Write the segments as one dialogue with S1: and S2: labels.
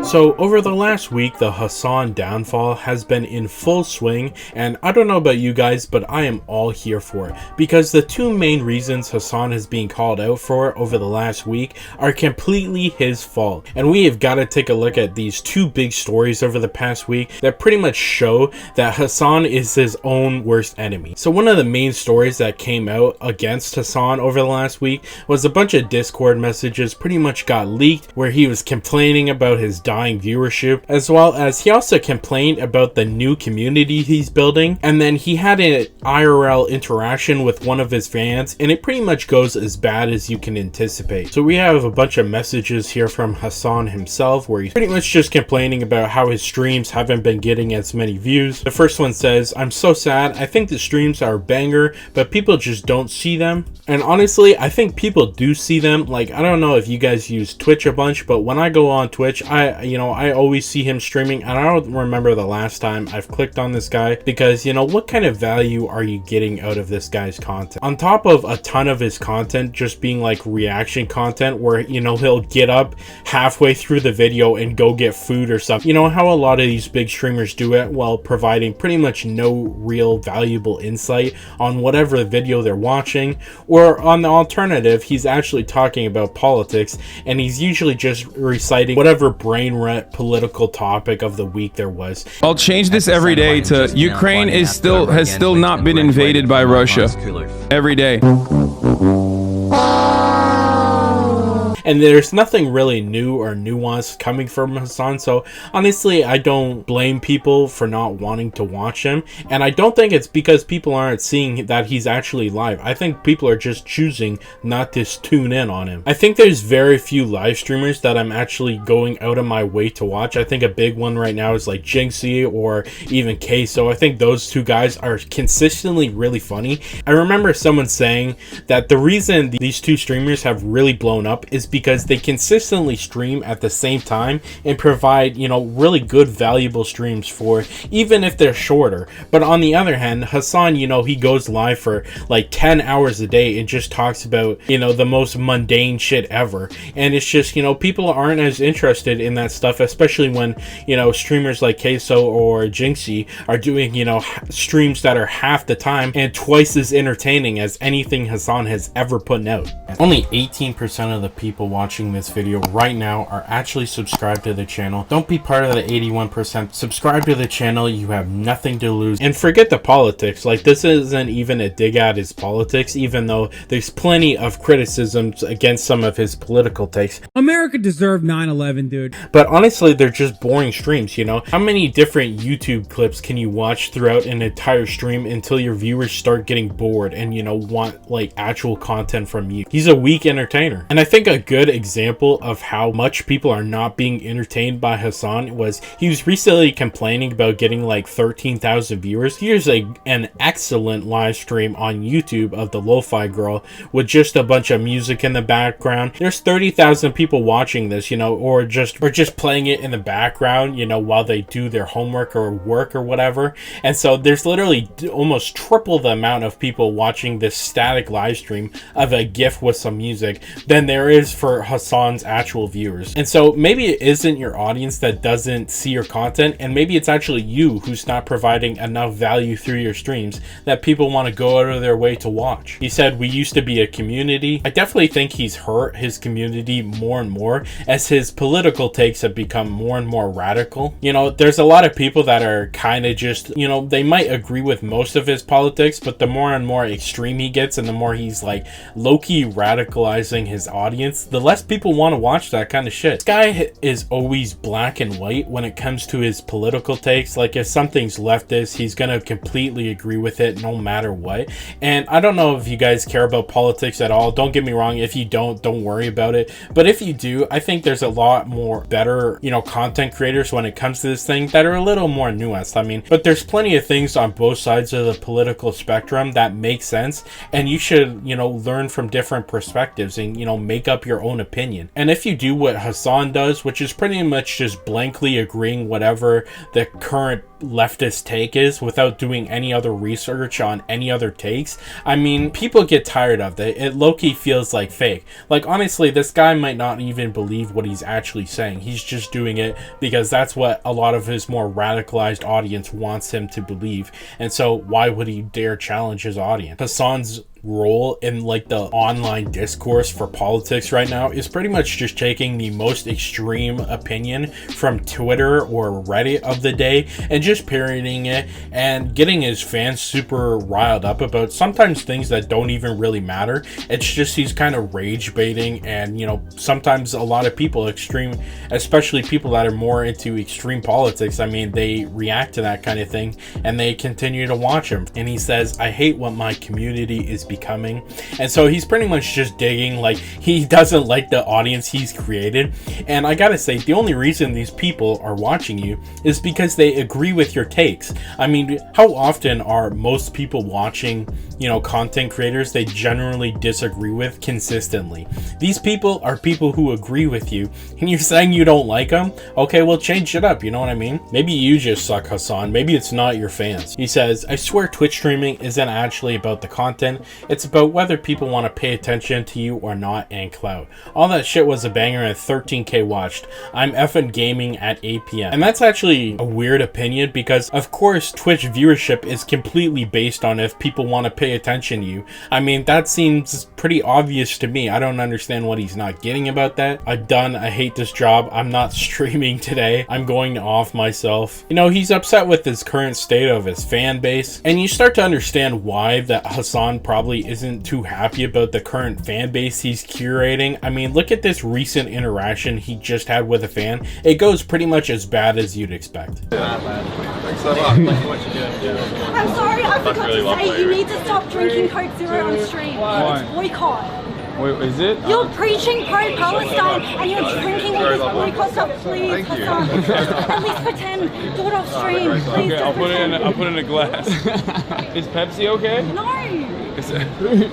S1: So over the last week, the Hasan downfall has been in full swing, and I don't know about you guys, but I am all here for it, because the two main reasons Hasan is being called out for over the last week are completely his fault. And we have got to take a look at these two big stories over the past week that pretty much show that Hasan is his own worst enemy. So one of the main stories that came out against Hasan over the last week was a bunch of Discord messages pretty much got leaked where he was complaining about his dying viewership, as well as he also complained about the new community he's building, and then he had an IRL interaction with one of his fans, and it pretty much goes as bad as you can anticipate. So we have a bunch of messages here from Hasan himself where he's pretty much just complaining about how his streams haven't been getting as many views. The first one says, "I'm so sad. I think the streams are a banger, but people just don't see them." And honestly, I think people do see them. Like, I don't know if you guys use Twitch a bunch, but when I go on Twitch, I always see him streaming, and I don't remember the last time I've clicked on this guy, because what kind of value are you getting out of this guy's content? On top of a ton of his content just being like reaction content where he'll get up halfway through the video and go get food or something. How a lot of these big streamers do it, while providing pretty much no real valuable insight on whatever video they're watching. Or on the alternative, he's actually talking about politics, and he's usually just reciting whatever brain rot political topic of the week there was.
S2: I'll change this every day to Ukraine has still not been invaded by Russia. Every day.
S1: And there's nothing really new or nuanced coming from Hasan, so honestly, I don't blame people for not wanting to watch him, and I don't think it's because people aren't seeing that he's actually live. I think people are just choosing not to tune in on him. I think there's very few live streamers that I'm actually going out of my way to watch. I think a big one right now is like Jinxie or even Queso. I think those two guys are consistently really funny. I remember someone saying that the reason these two streamers have really blown up is because they consistently stream at the same time and provide, really good valuable streams for, even if they're shorter. But on the other hand, Hasan, he goes live for like 10 hours a day and just talks about, the most mundane shit ever. And it's just, people aren't as interested in that stuff, especially when, streamers like Queso or Jinxie are doing, streams that are half the time and twice as entertaining as anything Hasan has ever put out. Only 18% of the people watching this video right now are actually subscribed to the channel. Don't be part of the 81%. Subscribe to the channel. You have nothing to lose. And forget the politics. Like, this isn't even a dig at his politics, even though there's plenty of criticisms against some of his political takes.
S3: America deserved 9/11, dude.
S1: But honestly, they're just boring streams, How many different YouTube clips can you watch throughout an entire stream until your viewers start getting bored and, want like actual content from you? He's a weak entertainer. And I think a good example of how much people are not being entertained by Hasan was he was recently complaining about getting like 13,000 viewers. Here's an excellent live stream on YouTube of the Lo-Fi Girl with just a bunch of music in the background. There's 30,000 people watching this, or just playing it in the background, while they do their homework or work or whatever. And so there's literally almost triple the amount of people watching this static live stream of a GIF with some music than there is for Hasan's actual viewers. And so maybe it isn't your audience that doesn't see your content, and maybe it's actually you who's not providing enough value through your streams that people want to go out of their way to watch. He said, "We used to be a community." I definitely think he's hurt his community more and more as his political takes have become more and more radical. There's a lot of people that are kind of just, they might agree with most of his politics, but the more and more extreme he gets and the more he's like low-key radicalizing his audience, the less people want to watch that kind of shit. This guy is always black and white when it comes to his political takes. Like, if something's leftist, he's gonna completely agree with it no matter what. And I don't know if you guys care about politics at all. Don't get me wrong. If you don't worry about it. But if you do, I think there's a lot more better, content creators when it comes to this thing that are a little more nuanced. But there's plenty of things on both sides of the political spectrum that make sense, and you should, learn from different perspectives and, make up your your own opinion. And if you do what Hasan does, which is pretty much just blankly agreeing whatever the current leftist take is without doing any other research on any other takes, I mean, people get tired of it. It low-key feels like fake. Like, honestly, this guy might not even believe what he's actually saying. He's just doing it because that's what a lot of his more radicalized audience wants him to believe. And so why would he dare challenge his audience? Hasan's role in like the online discourse for politics right now is pretty much just taking the most extreme opinion from Twitter or Reddit of the day and just parodying it and getting his fans super riled up about sometimes things that don't even really matter. It's just he's kind of rage baiting, and you know, sometimes a lot of people especially people that are more into extreme politics, I mean, they react to that kind of thing and they continue to watch him. And he says, I hate what my community is becoming. And so he's pretty much just digging, like, he doesn't like the audience he's created. And I gotta say, the only reason these people are watching you is because they agree with your takes. I mean, how often are most people watching, you know, content creators they generally disagree with consistently? These people are people who agree with you, and you're saying you don't like them? Okay, well, change it up, you know what I mean? Maybe you just suck, Hasan. Maybe it's not your fans. He says, I swear Twitch streaming isn't actually about the content. It's about whether people want to pay attention to you or not, and clout. All that shit was a banger and 13k watched. I'm effing gaming at 8 p.m. And that's actually a weird opinion because, of course, Twitch viewership is completely based on if people want to pay attention to you. I mean, that seems pretty obvious to me. I don't understand what he's not getting about that. I hate this job. I'm not streaming today. I'm going to off myself. You know, he's upset with his current state of his fan base. And you start to understand why that Hasan probably isn't too happy about the current fan base he's curating. I mean, look at this recent interaction he just had with a fan. It goes pretty much as bad as you'd expect.
S4: I'm sorry, I forgot to say, you need to stop drinking Coke Zero on stream.
S2: Why?
S4: It's boycott.
S2: Wait, is it?
S4: You're preaching pro-Palestine and you're drinking all this boycott stuff. Please, Hasan, at least pretend. Do it off stream. Please.
S2: Okay, I'll put it in a glass. Is Pepsi okay?
S4: No.
S2: Is it? Okay.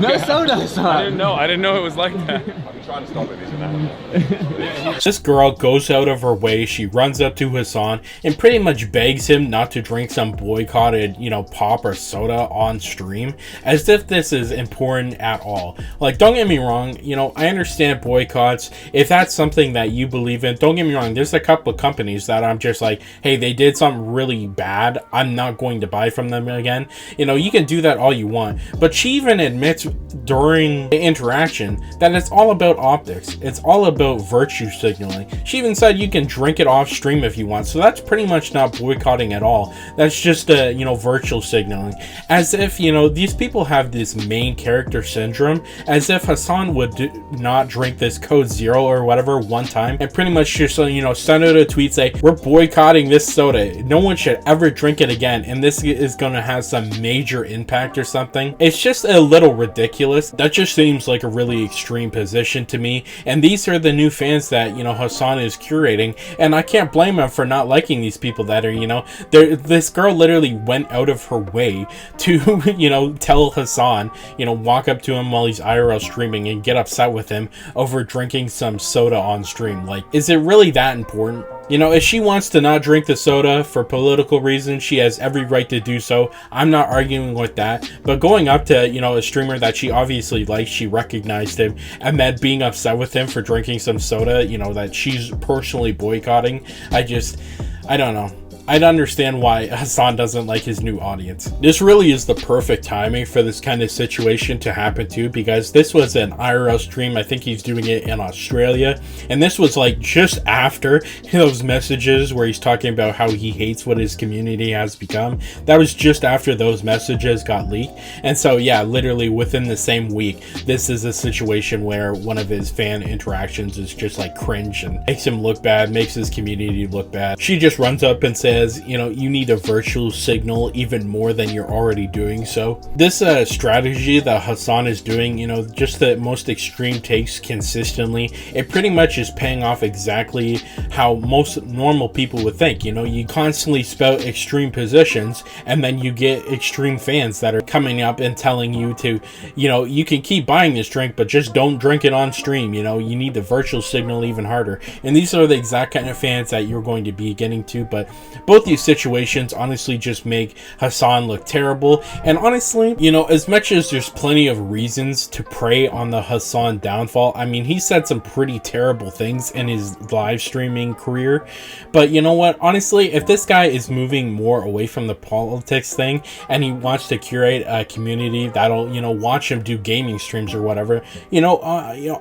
S5: No soda, son.
S2: I didn't know it was like that.
S6: I'm trying to stop it, isn't that?
S1: This girl goes out of her way. She runs up to Hasan and pretty much begs him not to drink some boycotted, you know, pop or soda on stream, as if this is important at all. Like, don't get me wrong, you know, I understand boycotts. If that's something that you believe in, don't get me wrong, there's a couple of companies that I'm just like, hey, they did something really bad, I'm not going to buy from them again. You know, you can do that all you want. But she even admits during the interaction that it's all about optics. It's all about virtue signaling. She even said you can drink it off stream if you want. So that's pretty much not boycotting at all. That's just you know, virtual signaling. As if, you know, these people have this main character syndrome, as if Hasan would not drink this Code Zero or whatever one time and pretty much just, you know, send out a tweet say, we're boycotting this soda, no one should ever drink it again, and this is gonna have some major impact or something. It's just a little ridiculous. That just seems like a really extreme position to me, and these are the new fans that, you know, Hasan is curating, and I can't blame him for not liking these people that are, you know, this girl literally went out of her way to, you know, tell Hasan, you know, walk up to him while he's IRL streaming and get upset with him over drinking some soda on stream. Like, is it really that important? You know, if she wants to not drink the soda for political reasons, she has every right to do so. I'm not arguing with that. But going up to, you know, a streamer that she obviously likes, she recognized him, and then being upset with him for drinking some soda, you know, that she's personally boycotting, I don't know. I'd understand why Hasan doesn't like his new audience. This really is the perfect timing for this kind of situation to happen too, because this was an IRL stream. I think he's doing it in Australia, and this was like just after those messages where he's talking about how he hates what his community has become. That was just after those messages got leaked. And so yeah, literally within the same week, this is a situation where one of his fan interactions is just like cringe and makes him look bad, makes his community look bad. She just runs up and says, because, you know, you need a virtual signal even more than you're already doing so. This strategy that Hasan is doing, you know, just the most extreme takes consistently, it pretty much is paying off exactly how most normal people would think. You know, you constantly spout extreme positions, and then you get extreme fans that are coming up and telling you to, you know, you can keep buying this drink, but just don't drink it on stream. You know, you need the virtual signal even harder. And these are the exact kind of fans that you're going to be getting to. But both these situations honestly just make Hasan look terrible. And honestly, you know, as much as there's plenty of reasons to prey on the Hasan downfall, I mean, he said some pretty terrible things in his live streaming career. But you know what? Honestly, if this guy is moving more away from the politics thing and he wants to curate a community that'll, you know, watch him do gaming streams or whatever, you know,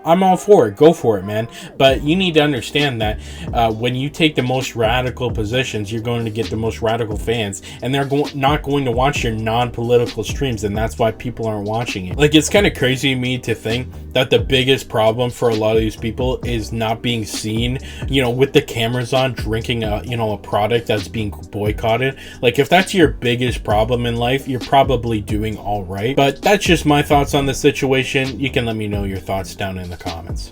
S1: I'm all for it. Go for it, man. But you need to understand that when you take the most radical positions, you're going to get the most radical fans, and they're not going to watch your non-political streams, and that's why people aren't watching it. Like, it's kind of crazy to me to think that the biggest problem for a lot of these people is not being seen, you know, with the cameras on, drinking a, you know, a product that's being boycotted. Like, if that's your biggest problem in life, you're probably doing all right. But that's just my thoughts on the situation. You can let me know your thoughts down in the comments.